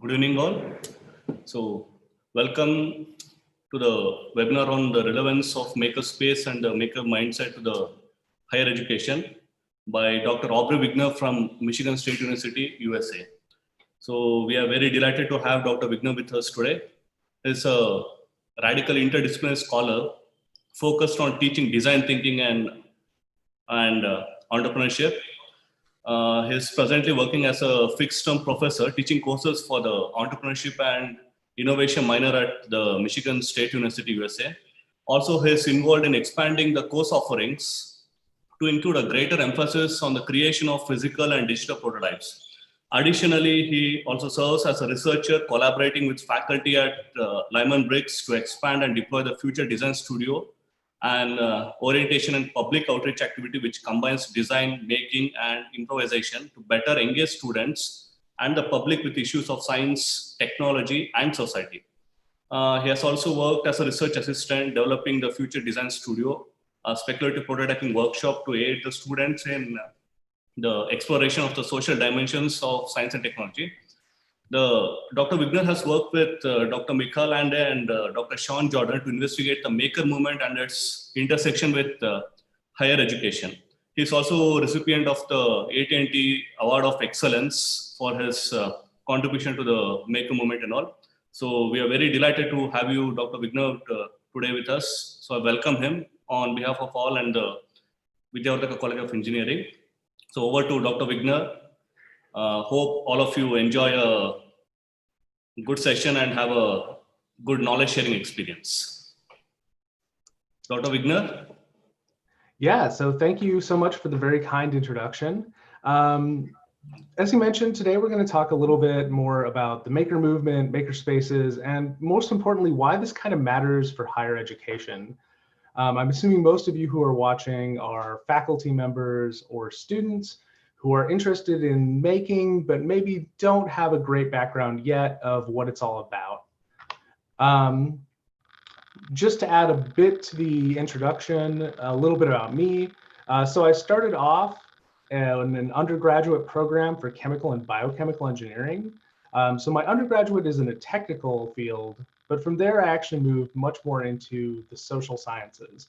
Good evening all. So welcome to the webinar on the relevance of makerspace and the maker mindset to the higher education by Dr. Aubrey Wigner from Michigan State University, USA. So we are very delighted to have Dr. Wigner with us today. He's a radical interdisciplinary scholar focused on teaching design thinking and entrepreneurship. He's presently working as a fixed-term professor teaching courses for the entrepreneurship and innovation minor at the Michigan State University, USA. Also, he's involved in expanding the course offerings to include a greater emphasis on the creation of physical and digital prototypes. Additionally, he also serves as a researcher collaborating with faculty at Lyman Briggs to expand and deploy the Future Design Studio and orientation and public outreach activity, which combines design, making, and improvisation to better engage students and the public with issues of science, technology, and society. He has also worked as a research assistant developing the Future Design Studio, a speculative prototyping workshop to aid the students in the exploration of the social dimensions of science and technology. Dr. Wigner has worked with Dr. Michael Lande and Dr. Sean Jordan to investigate the maker movement and its intersection with higher education. He is also a recipient of the AT&T Award of Excellence for his contribution to the maker movement and all. So we are very delighted to have you, Dr. Wigner, today with us. So I welcome him on behalf of all and the Vidyavardhaka College of Engineering. So over to Dr. Wigner. Hope all of you enjoy a good session and have a good knowledge sharing experience. Dr. Wigner? Yeah, so thank you so much for the very kind introduction. As you mentioned, today we're going to talk a little bit more about the maker movement, makerspaces, and most importantly, why this kind of matters for higher education. I'm assuming most of you who are watching are faculty members or students who are interested in making, but maybe don't have a great background yet of what it's all about. Just to add a bit to the introduction, a little bit about me. So I started off in an undergraduate program for chemical and biochemical engineering. So my undergraduate is in a technical field, but from there I actually moved much more into the social sciences.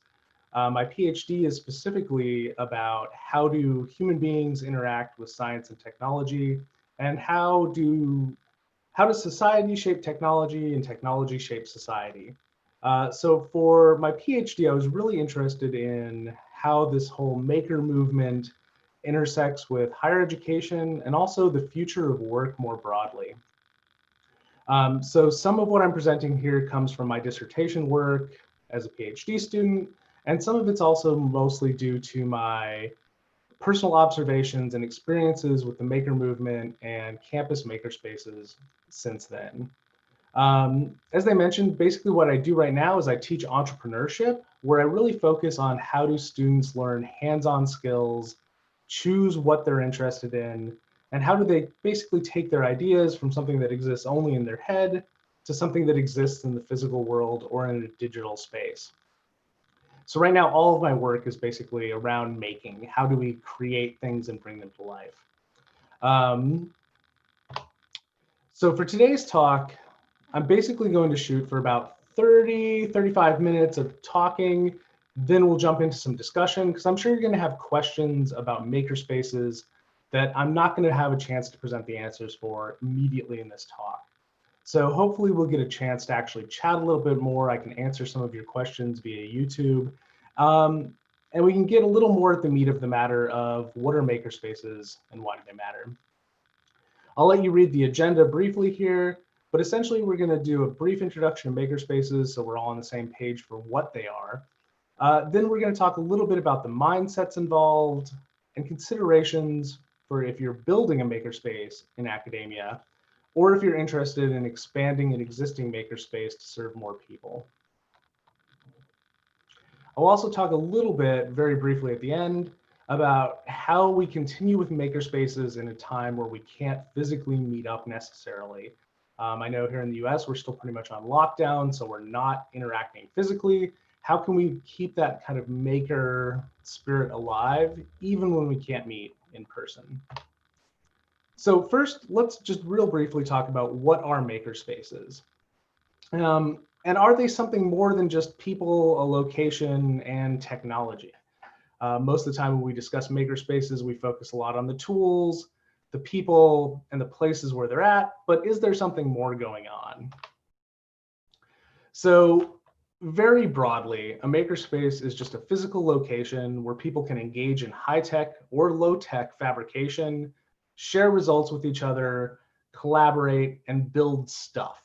My PhD is specifically about how do human beings interact with science and technology, and how does society shape technology and technology shape society. So for my PhD, I was really interested in how this whole maker movement intersects with higher education and also the future of work more broadly. So some of what I'm presenting here comes from my dissertation work as a PhD student, and some of it's also mostly due to my personal observations and experiences with the maker movement and campus makerspaces since then. As I mentioned, basically what I do right now is I teach entrepreneurship, where I really focus on how do students learn hands-on skills, choose what they're interested in, and how do they basically take their ideas from something that exists only in their head to something that exists in the physical world or in a digital space. So right now, all of my work is basically around making. How do we create things and bring them to life? So for today's talk, I'm basically going to shoot for about 35 minutes of talking. Then we'll jump into some discussion, because I'm sure you're going to have questions about makerspaces that I'm not going to have a chance to present the answers for immediately in this talk. So hopefully we'll get a chance to actually chat a little bit more. I can answer some of your questions via YouTube. And we can get a little more at the meat of the matter of what are makerspaces and why do they matter. I'll let you read the agenda briefly here, but essentially we're going to do a brief introduction to makerspaces so we're all on the same page for what they are. Then we're going to talk a little bit about the mindsets involved and considerations for if you're building a makerspace in academia, or if you're interested in expanding an existing makerspace to serve more people. I'll also talk a little bit, very briefly at the end, about how we continue with makerspaces in a time where we can't physically meet up necessarily. I know here in the US, we're still pretty much on lockdown, so we're not interacting physically. How can we keep that kind of maker spirit alive, even when we can't meet in person? So first, let's just real briefly talk about what are makerspaces. And are they something more than just people, a location, and technology? Most of the time when we discuss makerspaces, we focus a lot on the tools, the people, and the places where they're at, but is there something more going on? So very broadly, a makerspace is just a physical location where people can engage in high-tech or low-tech fabrication, share results with each other, collaborate, and build stuff.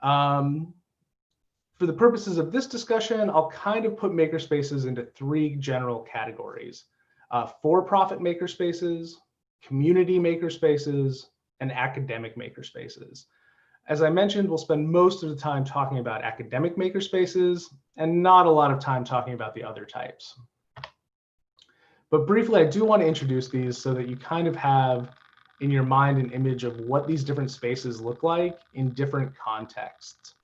For the purposes of this discussion, I'll kind of put makerspaces into three general categories: for-profit makerspaces, community makerspaces, and academic makerspaces. As I mentioned, we'll spend most of the time talking about academic makerspaces and not a lot of time talking about the other types. But briefly, I do want to introduce these so that you kind of have in your mind an image of what these different spaces look like in different contexts.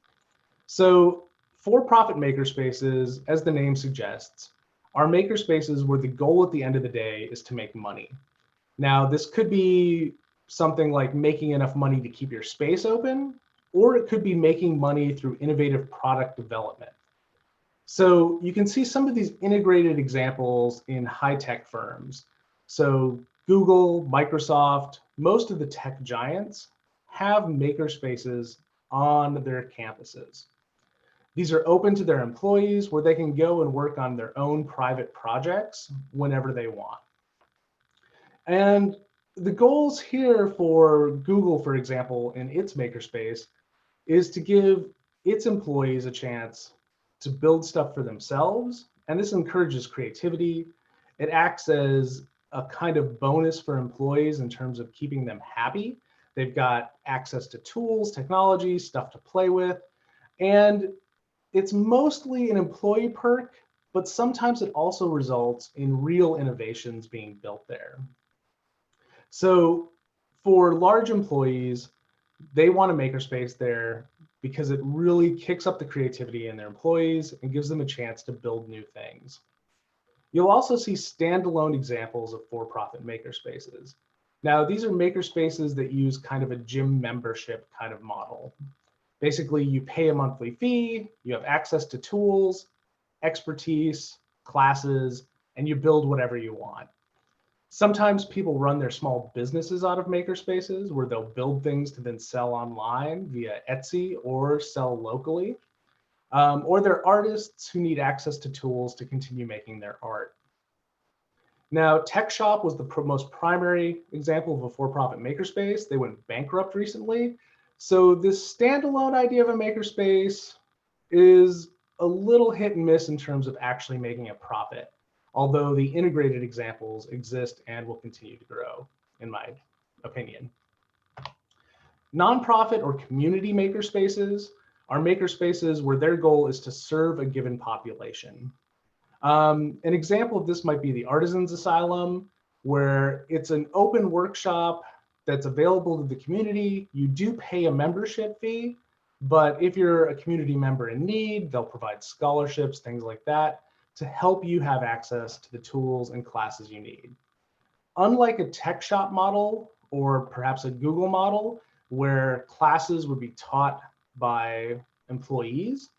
So for-profit makerspaces, as the name suggests, are makerspaces where the goal at the end of the day is to make money. Now, this could be something like making enough money to keep your space open, or it could be making money through innovative product development. So you can see some of these integrated examples in high-tech firms. So Google, Microsoft, most of the tech giants have makerspaces on their campuses. These are open to their employees where they can go and work on their own private projects whenever they want. And the goals here for Google, for example, in its makerspace is to give its employees a chance to build stuff for themselves. And this encourages creativity. It acts as a kind of bonus for employees in terms of keeping them happy. They've got access to tools, technology, stuff to play with. And it's mostly an employee perk, but sometimes it also results in real innovations being built there. So for large employees, they want a makerspace there because it really kicks up the creativity in their employees and gives them a chance to build new things. You'll also see standalone examples of for-profit makerspaces. Now, these are makerspaces that use kind of a gym membership kind of model. Basically, you pay a monthly fee, you have access to tools, expertise, classes, and you build whatever you want. Sometimes people run their small businesses out of makerspaces where they'll build things to then sell online via Etsy or sell locally. Or they're artists who need access to tools to continue making their art. Now, Tech Shop was the most primary example of a for-profit makerspace. They went bankrupt recently. So this standalone idea of a makerspace is a little hit and miss in terms of actually making a profit, although the integrated examples exist and will continue to grow, in my opinion. Nonprofit or community makerspaces are makerspaces where their goal is to serve a given population. An example of this might be the Artisans Asylum, where it's an open workshop that's available to the community. You do pay a membership fee, but if you're a community member in need, they'll provide scholarships, things like that, to help you have access to the tools and classes you need. Unlike a tech shop model, or perhaps a Google model, where classes would be taught by employees,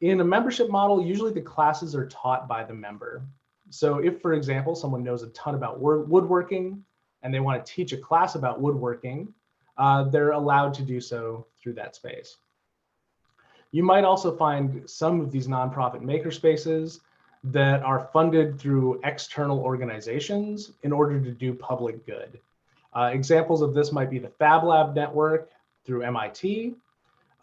in a membership model, usually the classes are taught by the member. So if, for example, someone knows a ton about woodworking and they want to teach a class about woodworking, they're allowed to do so through that space. You might also find some of these nonprofit makerspaces that are funded through external organizations in order to do public good. Examples of this might be the Fab Lab network through MIT,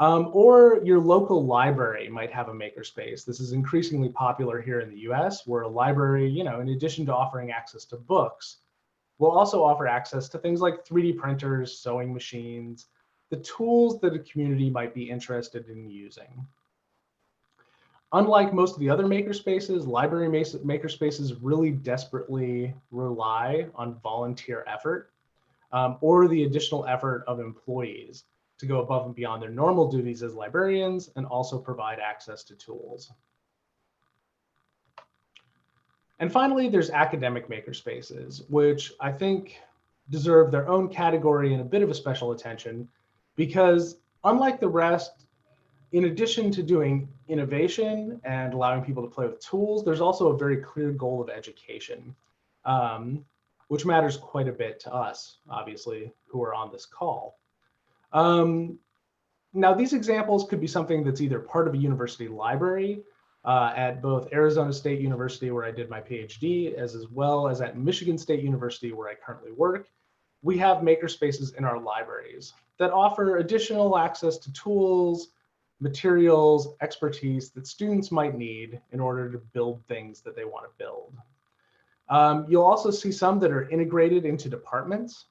or your local library might have a makerspace. This is increasingly popular here in the US, where a library, in addition to offering access to books, will also offer access to things like 3D printers, sewing machines, the tools that a community might be interested in using. Unlike most of the other makerspaces, library makerspaces really desperately rely on volunteer effort or the additional effort of employees to go above and beyond their normal duties as librarians and also provide access to tools. And finally, there's academic makerspaces, which I think deserve their own category and a bit of a special attention because unlike the rest, in addition to doing innovation and allowing people to play with tools, there's also a very clear goal of education, which matters quite a bit to us, obviously, who are on this call. Now, these examples could be something that's either part of a university library at both Arizona State University, where I did my PhD, as well as at Michigan State University, where I currently work. We have makerspaces in our libraries that offer additional access to tools, materials, expertise that students might need in order to build things that they want to build. You'll also see some that are integrated into departments.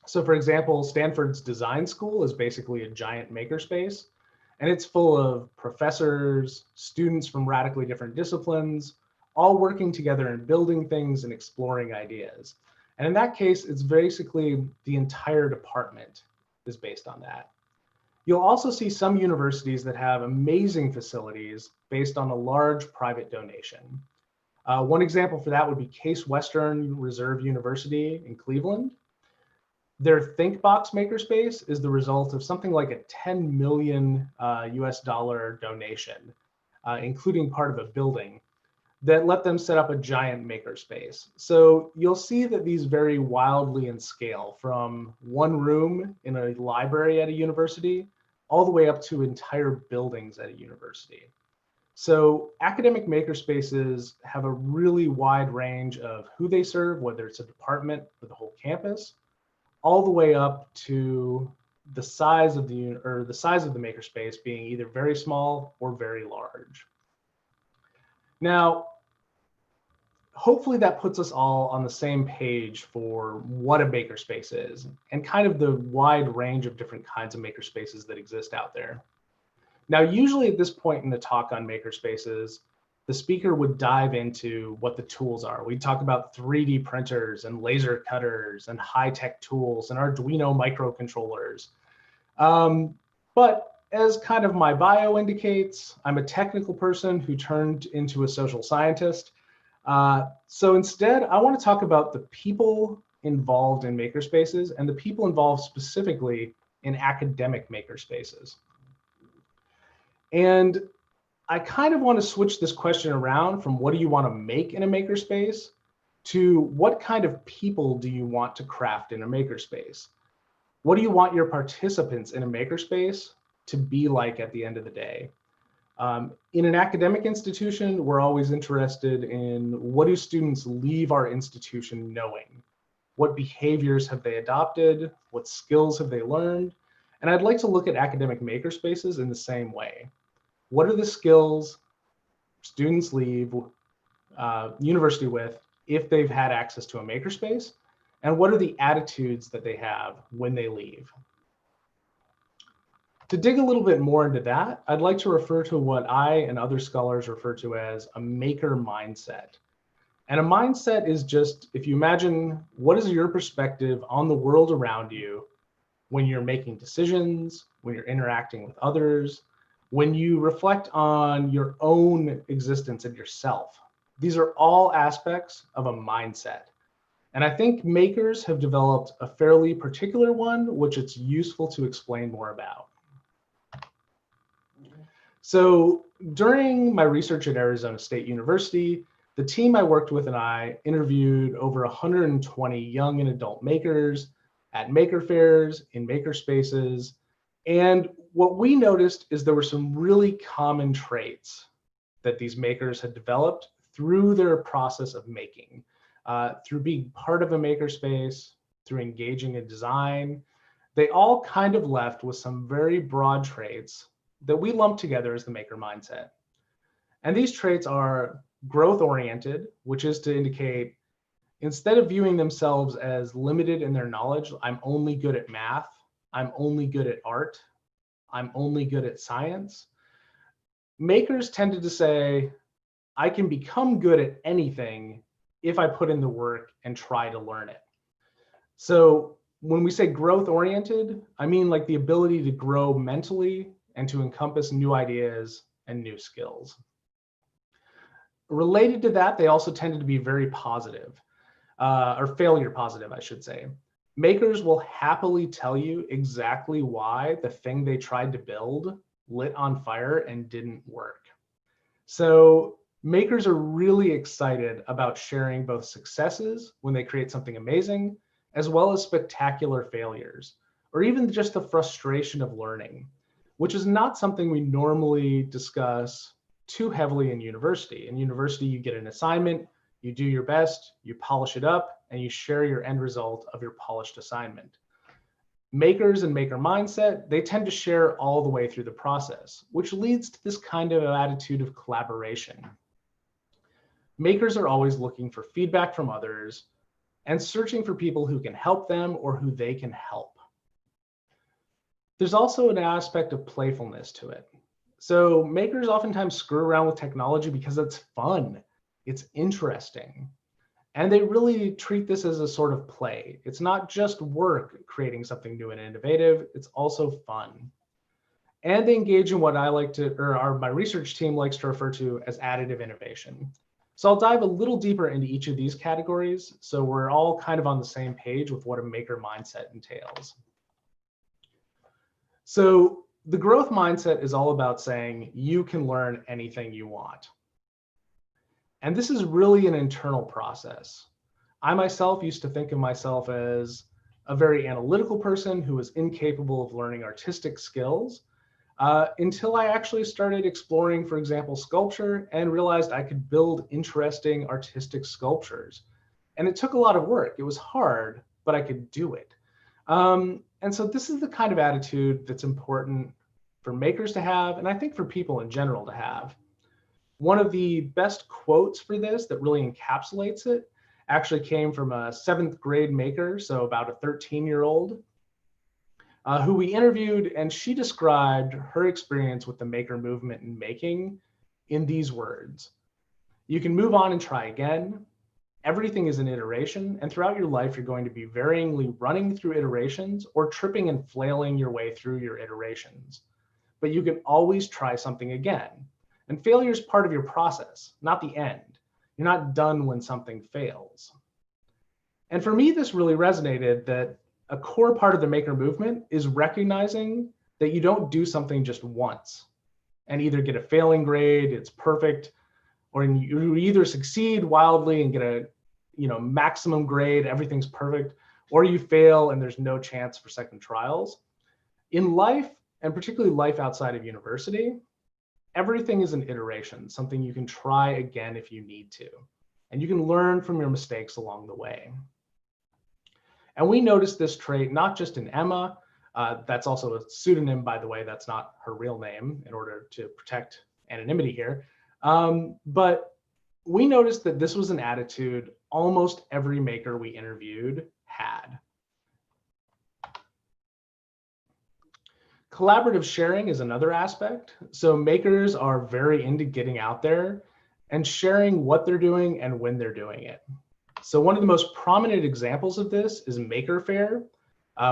So for example, Stanford's design school is basically a giant makerspace, and it's full of professors, students from radically different disciplines, all working together and building things and exploring ideas. And in that case, it's basically the entire department is based on that. You'll also see some universities that have amazing facilities based on a large private donation. One example for that would be Case Western Reserve University in Cleveland. Their ThinkBox makerspace is the result of something like a 10 million US dollar donation, including part of a building that let them set up a giant makerspace. So you'll see that these vary wildly in scale, from one room in a library at a university all the way up to entire buildings at a university. So academic makerspaces have a really wide range of who they serve, whether it's a department or the whole campus, all the way up to the size of the makerspace being either very small or very large. Now, hopefully that puts us all on the same page for what a makerspace is and kind of the wide range of different kinds of makerspaces that exist out there. Now, usually at this point in the talk on makerspaces, the speaker would dive into what the tools are. We'd talk about 3D printers and laser cutters and high-tech tools and Arduino microcontrollers. But as kind of my bio indicates, I'm a technical person who turned into a social scientist. So instead, I want to talk about the people involved in makerspaces and the people involved specifically in academic makerspaces. And I kind of want to switch this question around from what do you want to make in a makerspace to what kind of people do you want to craft in a makerspace? What do you want your participants in a makerspace to be like at the end of the day? In an academic institution, we're always interested in what do students leave our institution knowing? What behaviors have they adopted? What skills have they learned? And I'd like to look at academic makerspaces in the same way. What are the skills students leave university with if they've had access to a makerspace? And what are the attitudes that they have when they leave? To dig a little bit more into that, I'd like to refer to what I and other scholars refer to as a maker mindset. And a mindset is just, if you imagine, what is your perspective on the world around you when you're making decisions, when you're interacting with others, when you reflect on your own existence and yourself. These are all aspects of a mindset. And I think makers have developed a fairly particular one, which it's useful to explain more about. So during my research at Arizona State University, the team I worked with and I interviewed over 120 young and adult makers at maker fairs, in makerspaces. And what we noticed is there were some really common traits that these makers had developed through their process of making, through being part of a makerspace, through engaging in design. They all kind of left with some very broad traits that we lump together as the maker mindset. And these traits are growth-oriented, which is to indicate, instead of viewing themselves as limited in their knowledge, I'm only good at math, I'm only good at art, I'm only good at science, makers tended to say, I can become good at anything if I put in the work and try to learn it. So when we say growth-oriented, I mean like the ability to grow mentally and to encompass new ideas and new skills. Related to that, they also tended to be very positive. or failure positive, I should say. Makers will happily tell you exactly why the thing they tried to build lit on fire and didn't work. So makers are really excited about sharing both successes when they create something amazing, as well as spectacular failures, or even just the frustration of learning, which is not something we normally discuss too heavily in university. In university, you get an assignment, you do your best, you polish it up, and you share your end result of your polished assignment. Makers and maker mindset, they tend to share all the way through the process, which leads to this kind of attitude of collaboration. Makers are always looking for feedback from others and searching for people who can help them or who they can help. There's also an aspect of playfulness to it. So makers oftentimes screw around with technology because it's fun, it's interesting. And they really treat this as a sort of play. It's not just work creating something new and innovative, it's also fun. And they engage in what I like to, or my research team likes to refer to as additive innovation. So I'll dive a little deeper into each of these categories so we're all kind of on the same page with what a maker mindset entails. So the growth mindset is all about saying you can learn anything you want. And this is really an internal process. I myself used to think of myself as a very analytical person who was incapable of learning artistic skills until I actually started exploring, for example, sculpture and realized I could build interesting artistic sculptures. And it took a lot of work. It was hard, but I could do it. And so this is the kind of attitude that's important for makers to have, and I think for people in general to have. One of the best quotes for this that really encapsulates it actually came from a 7th grade maker, so about a 13-year-old, who we interviewed, and she described her experience with the maker movement and making in these words. You can move on and try again. Everything is an iteration, and throughout your life, you're going to be varyingly running through iterations or tripping and flailing your way through your iterations. But you can always try something again. And failure is part of your process, not the end. You're not done when something fails. And for me, this really resonated that a core part of the maker movement is recognizing that you don't do something just once and either get a failing grade, it's perfect, or you either succeed wildly and get a maximum grade, everything's perfect, or you fail and there's no chance for second trials. In life, and particularly life outside of university, everything is an iteration, something you can try again if you need to. And you can learn from your mistakes along the way. And we noticed this trait not just in Emma, that's also a pseudonym, by the way, that's not her real name in order to protect anonymity here. But we noticed that this was an attitude almost every maker we interviewed had. Collaborative sharing is another aspect. So makers are very into getting out there and sharing what they're doing and when they're doing it. So one of the most prominent examples of this is Maker Faire,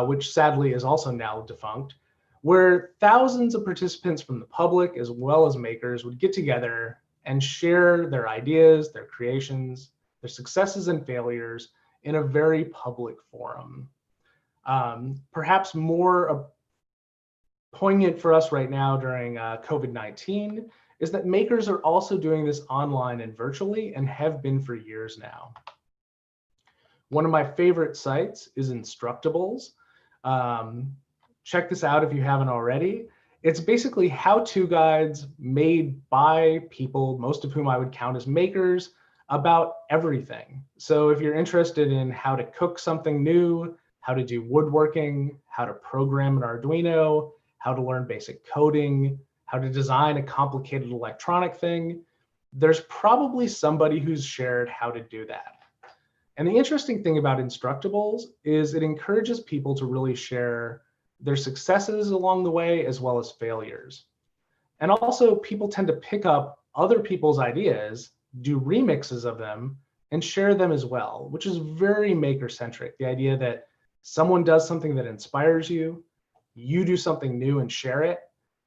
which sadly is also now defunct, where thousands of participants from the public as well as makers would get together and share their ideas, their creations, their successes and failures in a very public forum. Perhaps more poignant for us right now during COVID-19 is that makers are also doing this online and virtually and have been for years now. One of my favorite sites is Instructables. Check this out if you haven't already. It's basically how-to guides made by people, most of whom I would count as makers, about everything. So if you're interested in how to cook something new, how to do woodworking, how to program an Arduino, how to learn basic coding, how to design a complicated electronic thing, there's probably somebody who's shared how to do that. And the interesting thing about Instructables is it encourages people to really share their successes along the way as well as failures. And also people tend to pick up other people's ideas, do remixes of them, and share them as well, which is very maker-centric. The idea that someone does something that inspires you, you do something new and share it,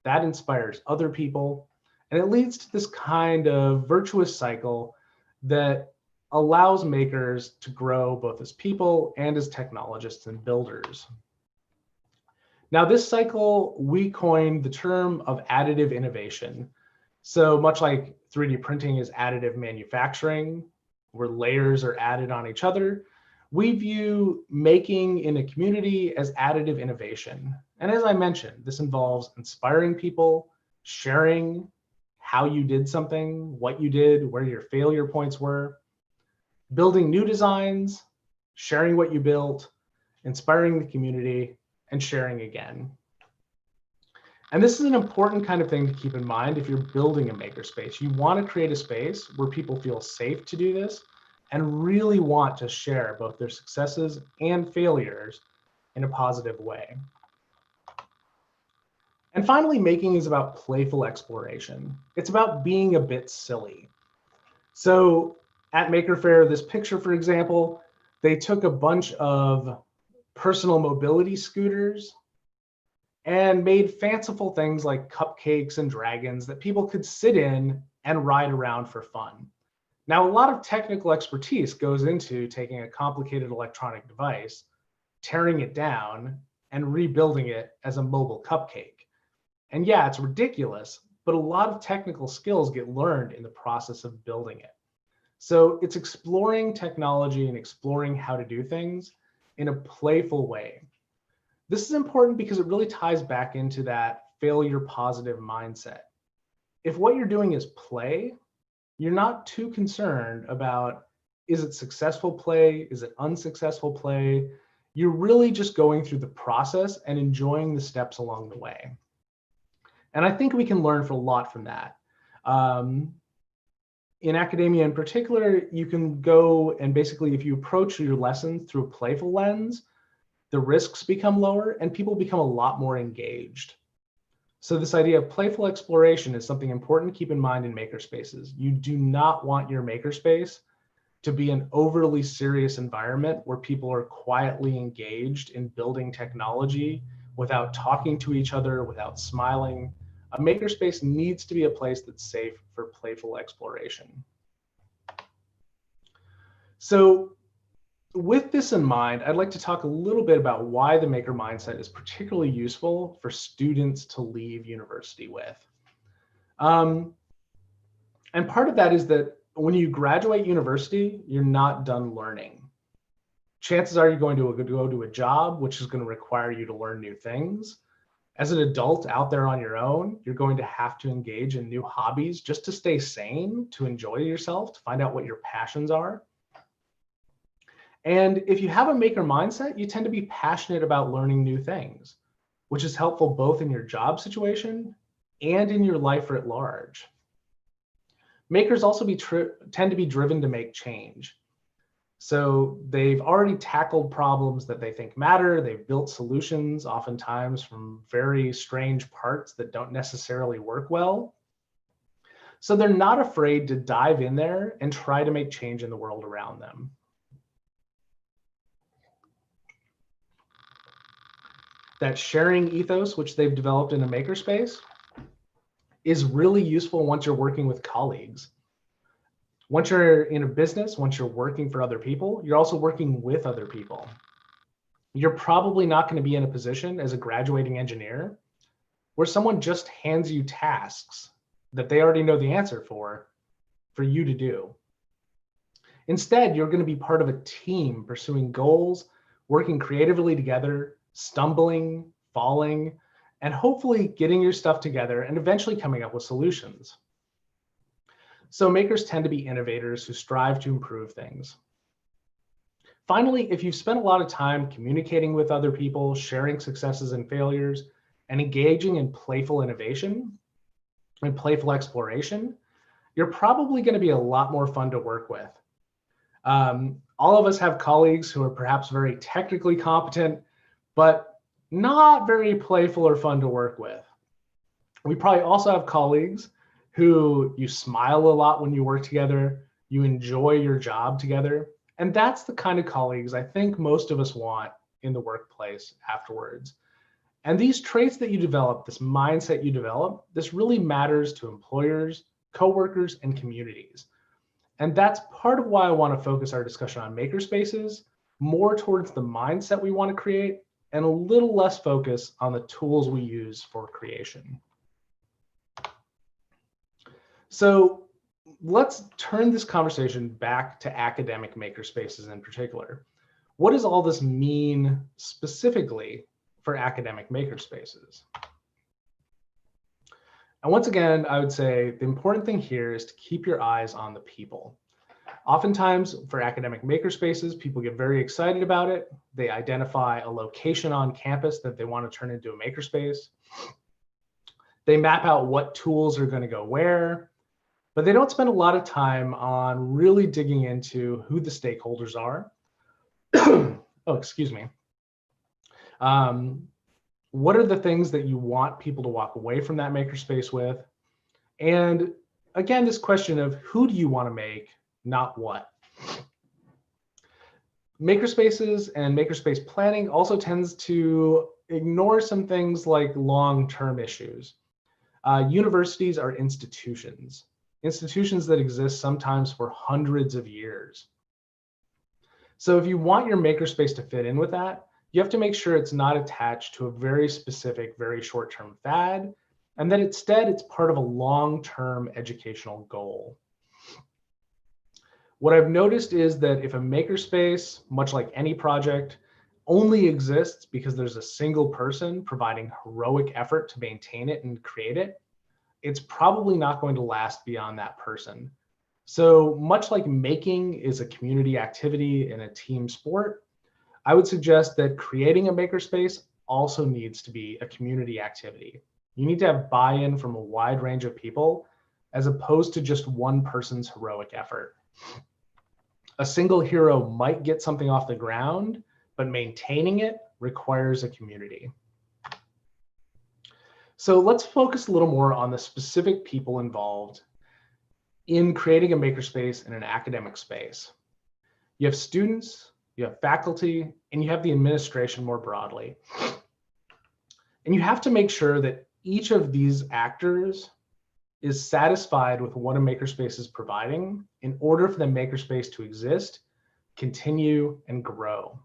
that inspires other people. And it leads to this kind of virtuous cycle that allows makers to grow both as people and as technologists and builders. Now, this cycle, we coined the term of additive innovation. So much like 3D printing is additive manufacturing, where layers are added on each other, we view making in a community as additive innovation. And as I mentioned, this involves inspiring people, sharing how you did something, what you did, where your failure points were, building new designs, sharing what you built, inspiring the community, and sharing again. And this is an important kind of thing to keep in mind if you're building a makerspace. You want to create a space where people feel safe to do this and really want to share both their successes and failures in a positive way. And finally, making is about playful exploration. It's about being a bit silly. So at Maker Faire, this picture, for example, they took a bunch of personal mobility scooters and made fanciful things like cupcakes and dragons that people could sit in and ride around for fun. Now, a lot of technical expertise goes into taking a complicated electronic device, tearing it down, and rebuilding it as a mobile cupcake. And yeah, it's ridiculous, but a lot of technical skills get learned in the process of building it. So it's exploring technology and exploring how to do things in a playful way. This is important because it really ties back into that failure positive mindset. If what you're doing is play, you're not too concerned about, is it successful play? Is it unsuccessful play? You're really just going through the process and enjoying the steps along the way. And I think we can learn a lot from that. In academia in particular, you can go and basically, if you approach your lessons through a playful lens, the risks become lower and people become a lot more engaged. So this idea of playful exploration is something important to keep in mind in makerspaces. You do not want your makerspace to be an overly serious environment where people are quietly engaged in building technology without talking to each other, without smiling. A makerspace needs to be a place that's safe for playful exploration. So with this in mind, I'd like to talk a little bit about why the maker mindset is particularly useful for students to leave university with. And part of that is that when you graduate university, you're not done learning. Chances are you're going to go to a job, which is going to require you to learn new things. As an adult out there on your own, you're going to have to engage in new hobbies just to stay sane, to enjoy yourself, to find out what your passions are. And if you have a maker mindset, you tend to be passionate about learning new things, which is helpful both in your job situation and in your life at large. Makers also tend to be driven to make change. So they've already tackled problems that they think matter. They've built solutions, oftentimes from very strange parts that don't necessarily work well. So they're not afraid to dive in there and try to make change in the world around them. That sharing ethos, which they've developed in a makerspace, is really useful once you're working with colleagues. Once you're in a business, once you're working for other people, you're also working with other people. You're probably not going to be in a position as a graduating engineer where someone just hands you tasks that they already know the answer for you to do. Instead, you're going to be part of a team pursuing goals, working creatively together, stumbling, falling, and hopefully getting your stuff together and eventually coming up with solutions. So makers tend to be innovators who strive to improve things. Finally, if you've spent a lot of time communicating with other people, sharing successes and failures, and engaging in playful innovation and playful exploration, you're probably going to be a lot more fun to work with. All of us have colleagues who are perhaps very technically competent, but not very playful or fun to work with. We probably also have colleagues who you smile a lot when you work together, you enjoy your job together, and that's the kind of colleagues I think most of us want in the workplace afterwards. And these traits that you develop, this mindset you develop, this really matters to employers, coworkers, and communities. And that's part of why I want to focus our discussion on makerspaces more towards the mindset we want to create and a little less focus on the tools we use for creation. So let's turn this conversation back to academic makerspaces in particular. What does all this mean specifically for academic makerspaces? And once again, I would say the important thing here is to keep your eyes on the people. Oftentimes for academic makerspaces, people get very excited about it. They identify a location on campus that they want to turn into a makerspace. They map out what tools are going to go where, but they don't spend a lot of time on really digging into who the stakeholders are. Oh, excuse me. What are the things that you want people to walk away from that makerspace with? And again, this question of who do you want to make, not what. Makerspaces and makerspace planning also tends to ignore some things like long-term issues. Universities are institutions that exist sometimes for hundreds of years. So if you want your makerspace to fit in with that, you have to make sure it's not attached to a very specific, very short-term fad, and that instead it's part of a long-term educational goal. What I've noticed is that if a makerspace, much like any project, only exists because there's a single person providing heroic effort to maintain it and create it, it's probably not going to last beyond that person. So much like making is a community activity and a team sport, I would suggest that creating a makerspace also needs to be a community activity. You need to have buy-in from a wide range of people as opposed to just one person's heroic effort. A single hero might get something off the ground, but maintaining it requires a community. So let's focus a little more on the specific people involved in creating a makerspace in an academic space. You have students, you have faculty, and you have the administration more broadly. And you have to make sure that each of these actors is satisfied with what a makerspace is providing in order for the makerspace to exist, continue, and grow.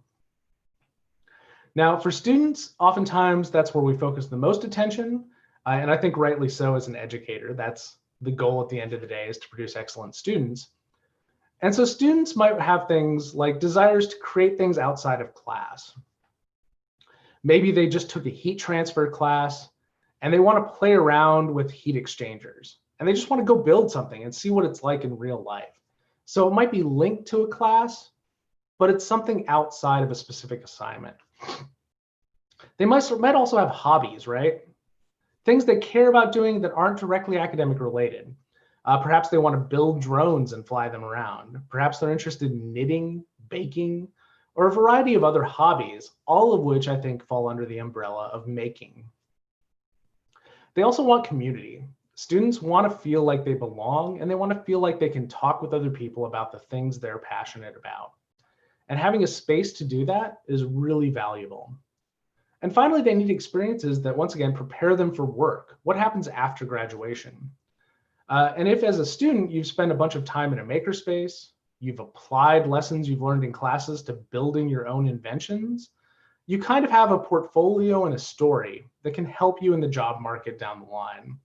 Now, for students, oftentimes that's where we focus the most attention, and I think rightly so as an educator. That's the goal at the end of the day, is to produce excellent students. And so students might have things like desires to create things outside of class. Maybe they just took a heat transfer class and they want to play around with heat exchangers, and they just want to go build something and see what it's like in real life. So it might be linked to a class, but it's something outside of a specific assignment. They might also have hobbies, right? Things they care about doing that aren't directly academic related. Perhaps they want to build drones and fly them around. Perhaps they're interested in knitting, baking, or a variety of other hobbies, all of which I think fall under the umbrella of making. They also want community. Students want to feel like they belong, and they want to feel like they can talk with other people about the things they're passionate about. And having a space to do that is really valuable. And finally, they need experiences that, once again, prepare them for work. What happens after graduation? And if, as a student, you've spent a bunch of time in a makerspace, you've applied lessons you've learned in classes to building your own inventions, you kind of have a portfolio and a story that can help you in the job market down the line.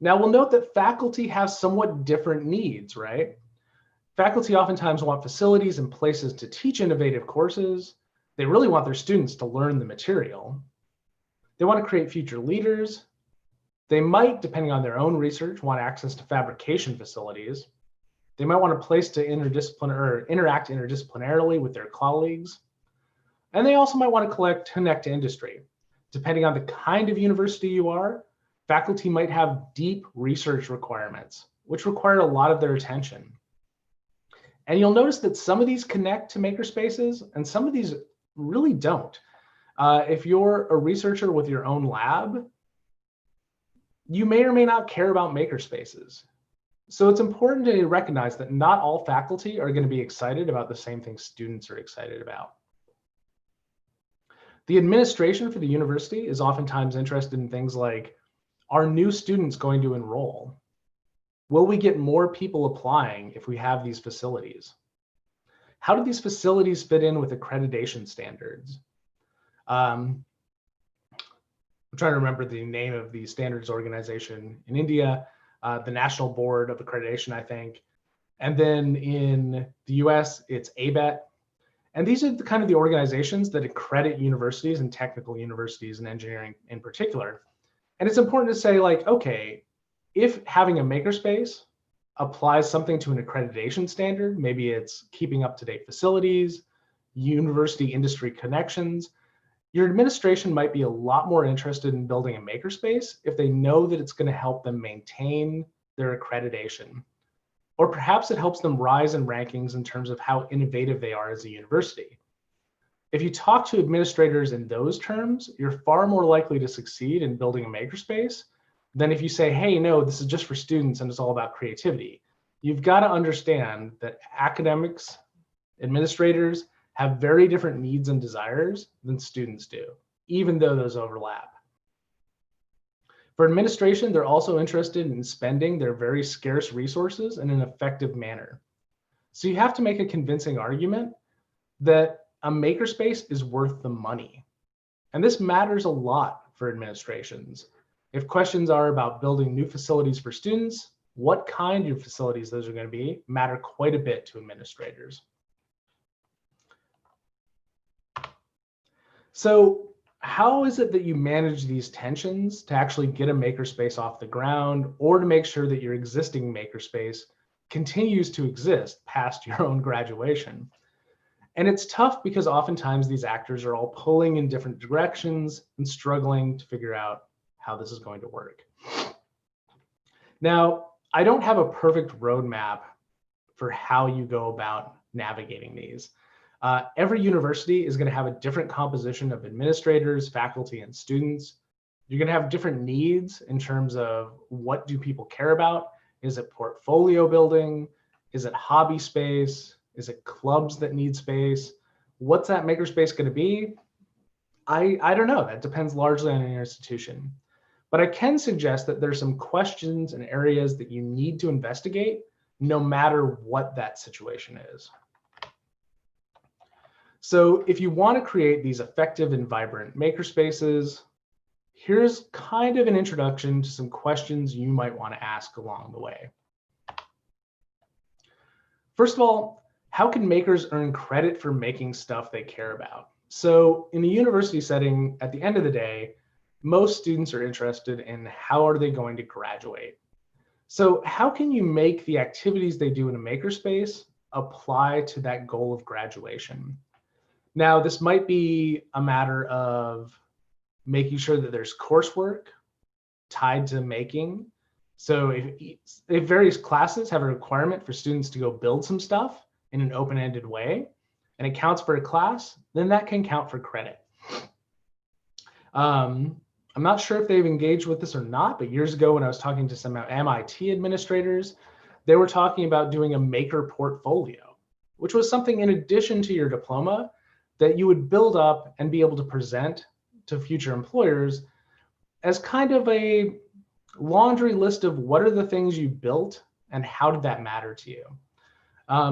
Now, we'll note that faculty have somewhat different needs, right? Faculty oftentimes want facilities and places to teach innovative courses. They really want their students to learn the material. They want to create future leaders. They might, depending on their own research, want access to fabrication facilities. They might want a place to interact interdisciplinarily with their colleagues. And they also might want to connect to industry. Depending on the kind of university you are, faculty might have deep research requirements, which require a lot of their attention. And you'll notice that some of these connect to makerspaces and some of these really don't. If you're a researcher with your own lab, you may or may not care about makerspaces. So it's important to recognize that not all faculty are going to be excited about the same things students are excited about. The administration for the university is oftentimes interested in things like, are new students going to enroll? Will we get more people applying if we have these facilities? How do these facilities fit in with accreditation standards? I'm trying to remember the name of the standards organization in India, the National Board of Accreditation, I think. And then in the US, it's ABET. And these are the kind of the organizations that accredit universities and technical universities and engineering in particular. And it's important to say, like, okay, if having a makerspace applies something to an accreditation standard, maybe it's keeping up-to-date facilities, university industry connections, your administration might be a lot more interested in building a makerspace if they know that it's going to help them maintain their accreditation. Or perhaps it helps them rise in rankings in terms of how innovative they are as a university. If you talk to administrators in those terms, you're far more likely to succeed in building a makerspace than if you say, hey, no, this is just for students and it's all about creativity. You've got to understand that academics, administrators have very different needs and desires than students do, even though those overlap. For administration, they're also interested in spending their very scarce resources in an effective manner. So you have to make a convincing argument that a makerspace is worth the money. And this matters a lot for administrations. If questions are about building new facilities for students, what kind of facilities those are going to be matter quite a bit to administrators. So how is it that you manage these tensions to actually get a makerspace off the ground, or to make sure that your existing makerspace continues to exist past your own graduation? And it's tough because oftentimes these actors are all pulling in different directions and struggling to figure out how this is going to work. Now, I don't have a perfect roadmap for how you go about navigating these. Every university is going to have a different composition of administrators, faculty, and students. You're going to have different needs in terms of what do people care about? Is it portfolio building? Is it hobby space? Is it clubs that need space? What's that makerspace going to be? I don't know. That depends largely on your institution. But I can suggest that there's some questions and areas that you need to investigate no matter what that situation is. So if you want to create these effective and vibrant makerspaces, here's kind of an introduction to some questions you might want to ask along the way. First of all, how can makers earn credit for making stuff they care about? So in a university setting, at the end of the day, most students are interested in how are they going to graduate. So how can you make the activities they do in a makerspace apply to that goal of graduation? Now, this might be a matter of making sure that there's coursework tied to making. So if various classes have a requirement for students to go build some stuff in an open-ended way, and it counts for a class, then that can count for credit. I'm not sure if they've engaged with this or not, but years ago when I was talking to some MIT administrators, they were talking about doing a maker portfolio, which was something in addition to your diploma that you would build up and be able to present to future employers as kind of a laundry list of what are the things you built and how did that matter to you.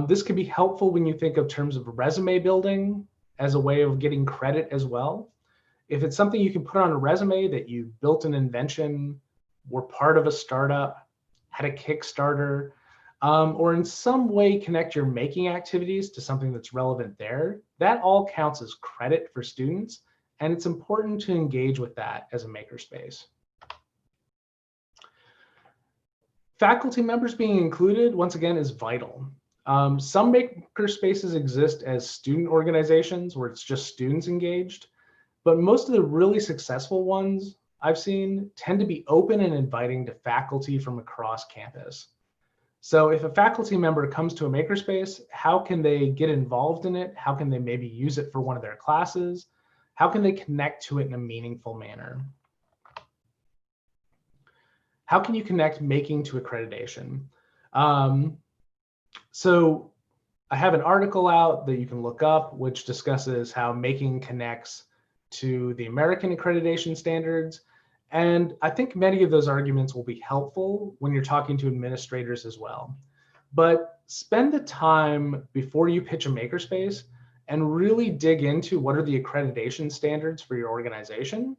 This can be helpful when you think of terms of resume building as a way of getting credit as well. If it's something you can put on a resume that you built an invention, were part of a startup, had a Kickstarter, or in some way connect your making activities to something that's relevant there, that all counts as credit for students. And it's important to engage with that as a makerspace. Faculty members being included, once again, is vital. Some makerspaces exist as student organizations where it's just students engaged, but most of the really successful ones I've seen tend to be open and inviting to faculty from across campus. So if a faculty member comes to a makerspace, how can they get involved in it? How can they maybe use it for one of their classes? How can they connect to it in a meaningful manner? How can you connect making to accreditation? So I have an article out that you can look up, which discusses how making connects to the American accreditation standards. And I think many of those arguments will be helpful when you're talking to administrators as well. But spend the time before you pitch a makerspace and really dig into what are the accreditation standards for your organization,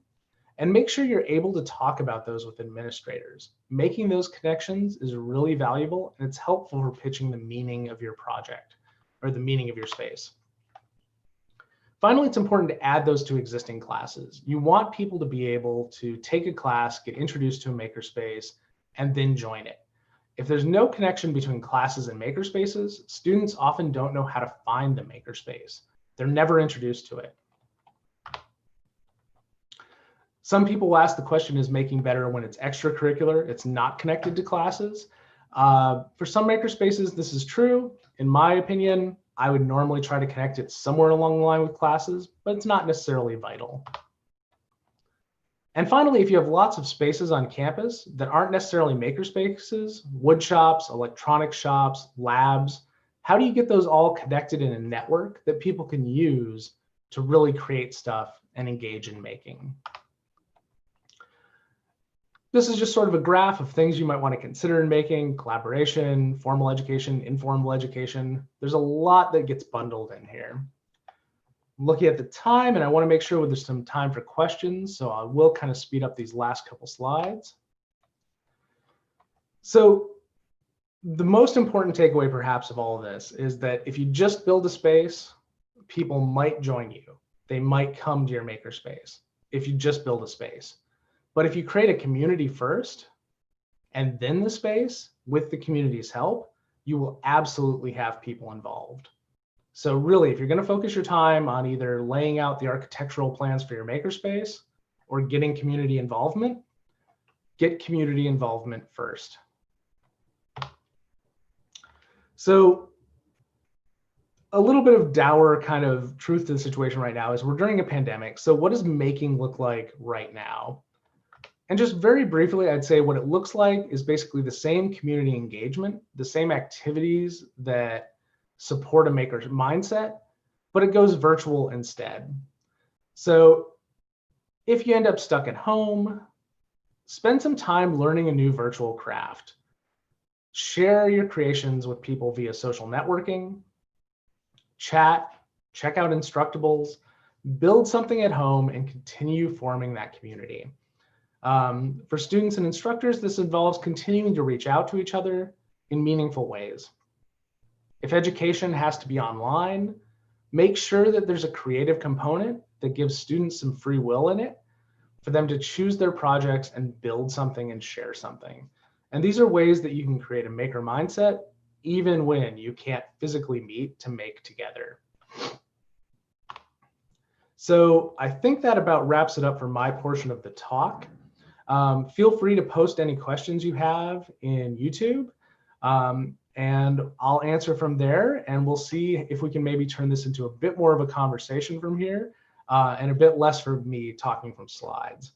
and make sure you're able to talk about those with administrators. Making those connections is really valuable, and it's helpful for pitching the meaning of your project or the meaning of your space. Finally, it's important to add those to existing classes. You want people to be able to take a class, get introduced to a makerspace, and then join it. If there's no connection between classes and makerspaces, students often don't know how to find the makerspace. They're never introduced to it. Some people will ask the question, is making better when it's extracurricular? It's not connected to classes. For some makerspaces, this is true. In my opinion, I would normally try to connect it somewhere along the line with classes, but it's not necessarily vital. And finally, if you have lots of spaces on campus that aren't necessarily makerspaces, wood shops, electronic shops, labs, how do you get those all connected in a network that people can use to really create stuff and engage in making? This is just sort of a graph of things you might want to consider in making: collaboration, formal education, informal education. There's a lot that gets bundled in here. I'm looking at the time, and I want to make sure there's some time for questions, so I will kind of speed up these last couple slides. So the most important takeaway perhaps of all of this is that if you just build a space, people might join you. They might come to your makerspace if you just build a space. But if you create a community first and then the space with the community's help, you will absolutely have people involved. So really, if you're going to focus your time on either laying out the architectural plans for your makerspace or getting community involvement, get community involvement first. So a little bit of dour kind of truth to the situation right now is we're during a pandemic. So what does making look like right now? And just very briefly, I'd say what it looks like is basically the same community engagement, the same activities that support a maker's mindset, but it goes virtual instead. So if you end up stuck at home, spend some time learning a new virtual craft. Share your creations with people via social networking, chat, check out Instructables, build something at home, and continue forming that community. For students and instructors, this involves continuing to reach out to each other in meaningful ways. If education has to be online, make sure that there's a creative component that gives students some free will in it for them to choose their projects and build something and share something. And these are ways that you can create a maker mindset even when you can't physically meet to make together. So I think that about wraps it up for my portion of the talk. Feel free to post any questions you have in YouTube, and I'll answer from there, and we'll see if we can maybe turn this into a bit more of a conversation from here and a bit less for me talking from slides.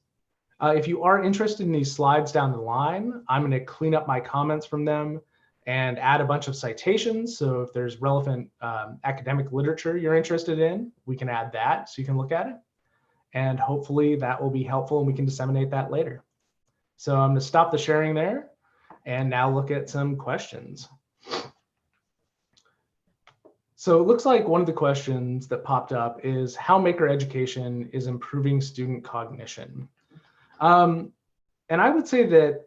If you are interested in these slides down the line, I'm going to clean up my comments from them and add a bunch of citations. So if there's relevant academic literature you're interested in, we can add that so you can look at it. And hopefully that will be helpful and we can disseminate that later. So I'm going to stop the sharing there and now look at some questions. So it looks like one of the questions that popped up is how maker education is improving student cognition. And I would say that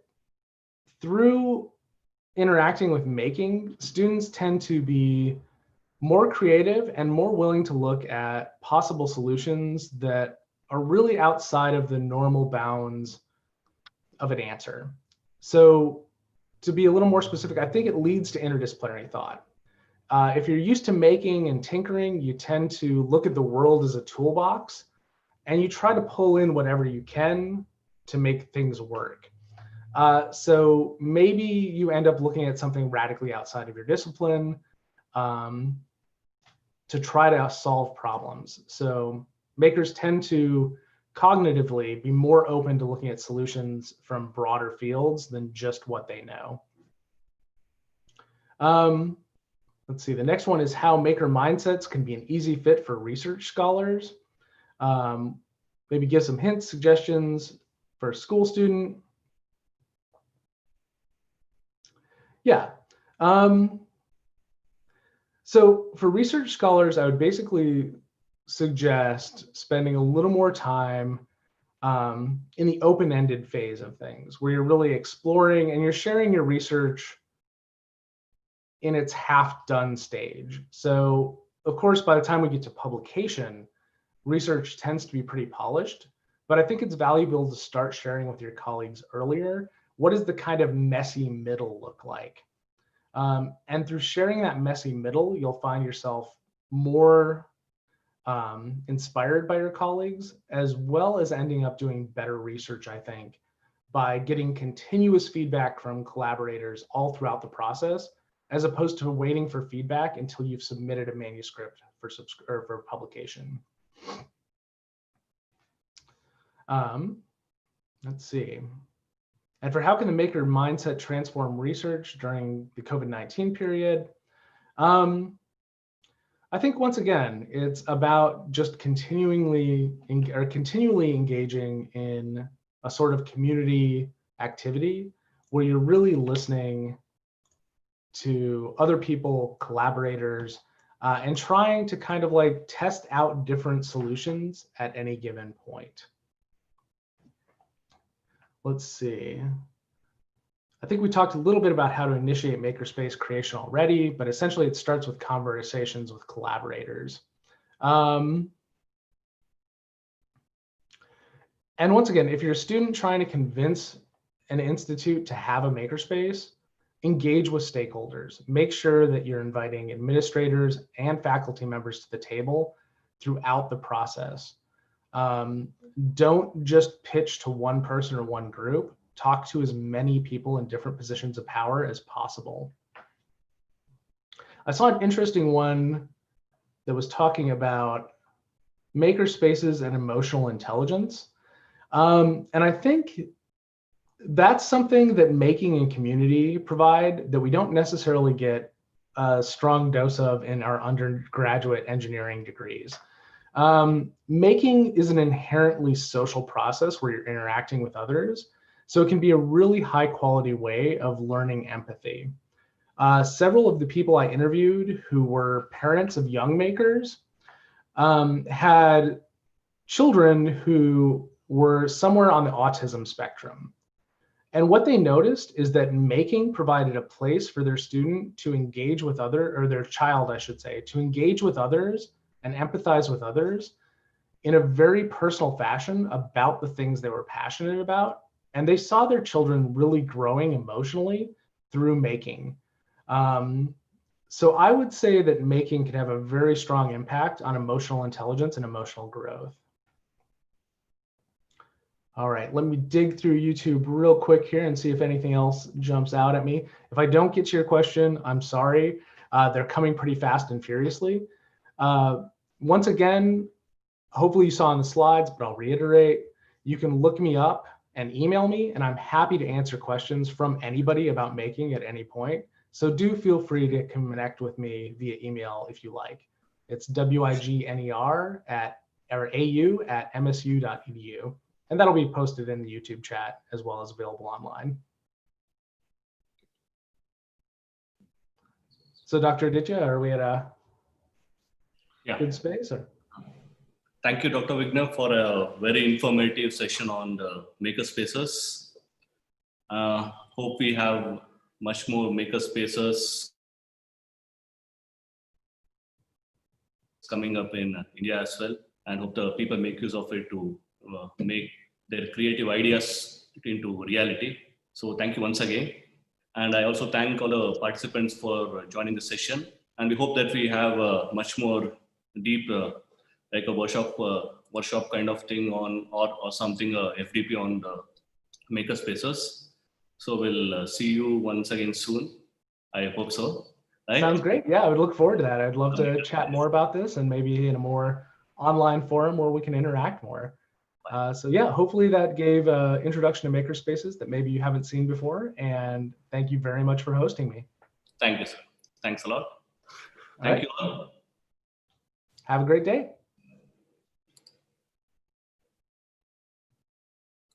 through interacting with making, students tend to be more creative and more willing to look at possible solutions that are really outside of the normal bounds of an answer. So to be a little more specific, I think it leads to interdisciplinary thought. If you're used to making and tinkering, you tend to look at the world as a toolbox and you try to pull in whatever you can to make things work. So maybe you end up looking at something radically outside of your discipline to try to solve problems. So makers tend to cognitively be more open to looking at solutions from broader fields than just what they know. Let's see, the next one is how maker mindsets can be an easy fit for research scholars. Maybe give some hints, suggestions for a school student. Yeah. So for research scholars, I would basically suggest spending a little more time in the open-ended phase of things, where you're really exploring and you're sharing your research in its half-done stage. So of course, by the time we get to publication, research tends to be pretty polished, but I think it's valuable to start sharing with your colleagues earlier. What does the kind of messy middle look like? And through sharing that messy middle, you'll find yourself more inspired by your colleagues, as well as ending up doing better research, I think, by getting continuous feedback from collaborators all throughout the process, as opposed to waiting for feedback until you've submitted a manuscript for publication. Let's see. And for how can the maker mindset transform research during the COVID-19 period? I think once again, it's about just continually engaging in a sort of community activity where you're really listening to other people, collaborators, and trying to kind of like test out different solutions at any given point. Let's see. I think we talked a little bit about how to initiate makerspace creation already, but essentially it starts with conversations with collaborators. And once again, if you're a student trying to convince an institute to have a makerspace, engage with stakeholders. Make sure that you're inviting administrators and faculty members to the table throughout the process. Don't just pitch to one person or one group. Talk to as many people in different positions of power as possible. I saw an interesting one that was talking about makerspaces and emotional intelligence. And I think that's something that making and community provide that we don't necessarily get a strong dose of in our undergraduate engineering degrees. Making is an inherently social process where you're interacting with others. So it can be a really high quality way of learning empathy. Several of the people I interviewed who were parents of young makers had children who were somewhere on the autism spectrum. And what they noticed is that making provided a place for their student to engage with their child, I should say, to engage with others and empathize with others in a very personal fashion about the things they were passionate about. And they saw their children really growing emotionally through making. So I would say that making can have a very strong impact on emotional intelligence and emotional growth. All right, let me dig through YouTube real quick here and see if anything else jumps out at me. If I don't get to your question, I'm sorry. They're coming pretty fast and furiously. Once again, hopefully you saw on the slides, but I'll reiterate, you can look me up and email me, and I'm happy to answer questions from anybody about making at any point. So do feel free to connect with me via email if you like. It's wigner@au@msu.edu. And that'll be posted in the YouTube chat as well as available online. So Dr. Aditya, are we at a good space? Or? Thank you, Dr. Wigner, for a very informative session on the makerspaces. Hope we have much more makerspaces coming up in India as well, and hope the people make use of it to make their creative ideas into reality. So thank you once again. And I also thank all the participants for joining the session. And we hope that we have a much more deep, like a workshop kind of thing on, or something, FDP on the makerspaces. So we'll see you once again soon. I hope so. Right? Sounds great. Yeah, I would look forward to that. I'd love to chat more about this and maybe in a more online forum where we can interact more. So yeah, hopefully that gave an introduction to makerspaces that maybe you haven't seen before. And thank you very much for hosting me. Thank you, sir. Thanks a lot. Thank you all. Have a great day.